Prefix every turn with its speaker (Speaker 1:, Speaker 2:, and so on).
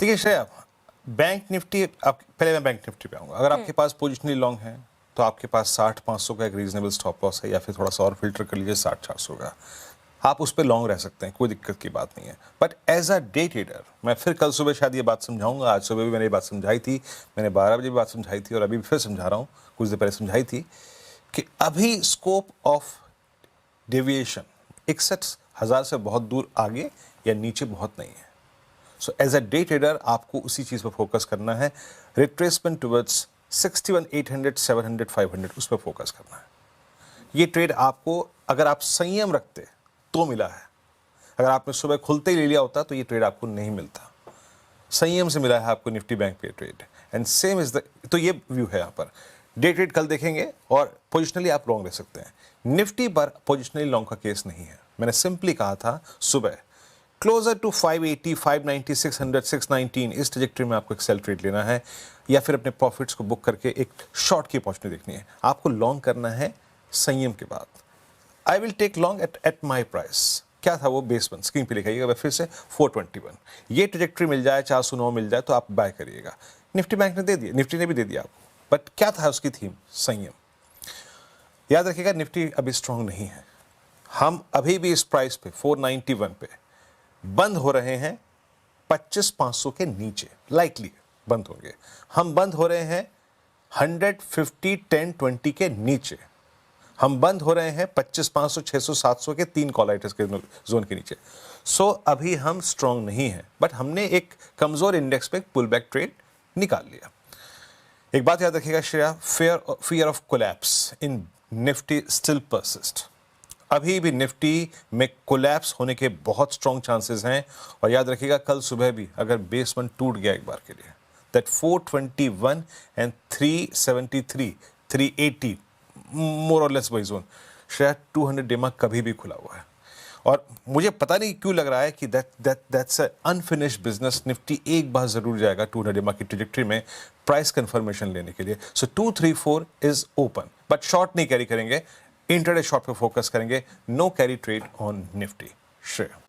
Speaker 1: देखिए Shreya, bank Nifty, आप पहले मैं बैंक निफ्टी पे आऊँगा। अगर आपके पास पोजिशनली लॉन्ग है तो आपके पास 60-500 का एक रीजनेबल स्टॉप लॉस है, या फिर थोड़ा सा और फिल्टर कर लीजिए 60-400 का। आप उस पर लॉन्ग रह सकते हैं, कोई दिक्कत की बात नहीं है। But as a day trader, मैं फिर कल सुबह शायद ये बात समझाऊंगा, आज सुबह भी मैंने ये बात समझाई थी, मैंने 12 बजे भी बात समझाई थी और अभी भी फिर समझा रहा हूँ, कुछ देर पहले समझाई थी कि अभी स्कोप ऑफ डेविएशन 61,000 से बहुत दूर आगे या नीचे बहुत नहीं है। So as a day trader आपको उसी चीज़ पर फोकस करना है, रिट्रेसमेंट टुवर्ड्स 61,800, 700, 500 उस पर फोकस करना है। ये ट्रेड आपको, अगर आप संयम रखते तो मिला है। अगर आपने सुबह खुलते ही ले लिया होता तो ये ट्रेड आपको नहीं मिलता। संयम से मिला है आपको निफ्टी बैंक पे trade, and same is the, तो ये व्यू है यहाँ पर। डे ट्रेड कल देखेंगे और पोजिशनली आप लॉन्ग रह सकते हैं। निफ्टी पर पोजिशनली लॉन्ग का केस नहीं है। मैंने सिंपली कहा था सुबह क्लोजर टू 580, 590, 600, 619 इस ट्रजेक्टरी में आपको एक सेल ट्रेड लेना है, या फिर अपने प्रॉफिट्स को बुक करके एक शॉर्ट की अपॉर्चुनिटी देखनी है। आपको लॉन्ग करना है संयम के बाद। I will take long at my price. क्या था वो बेस वन, स्क्रीन पे लिखाइएगा फिर से 421। ये ट्रजेक्टरी मिल जाए, 409 मिल जाए तो आप बाय करिएगा। निफ्टी बैंक ने दे दिया, निफ्टी ने भी दे दिया आपको, बट क्या था उसकी थीम? संयम। याद रखिएगा निफ्टी अभी स्ट्रांग नहीं है। हम अभी भी इस प्राइस पे 491 पे बंद हो रहे हैं 25,500 के नीचे, लाइकली बंद होंगे। हम बंद हो रहे हैं 150, 10, 20 के नीचे। हम बंद हो रहे हैं 25,500, 600, 700 के 3 कॉल आइटर्स के जोन के नीचे। सो अभी हम स्ट्रांग नहीं है, बट हमने एक कमजोर इंडेक्स पे पुल बैक ट्रेड निकाल लिया। एक बात याद रखिएगा Shreya, fear of collapse in Nifty still persist. अभी भी निफ्टी में कोलैप्स होने के बहुत स्ट्रॉन्ग चांसेस हैं। और याद रखिएगा कल सुबह भी अगर बेस वन टूट गया एक बार के लिए, दैट 421 एंड 373, 380 मोर और लेस वही जोन, शायद 200 डेमा कभी भी खुला हुआ है। और मुझे पता नहीं क्यों लग रहा है कि दैट्स अनफिनिश्ड बिजनेस। निफ्टी एक बार जरूर जाएगा 200 डेमा की ट्रजेक्टरी में प्राइस कंफर्मेशन लेने के लिए। So 234 is open, but short नहीं कैरी करेंगे, इंट्राडे शॉर्ट पे फोकस करेंगे। No carry trade on Nifty. Shreya.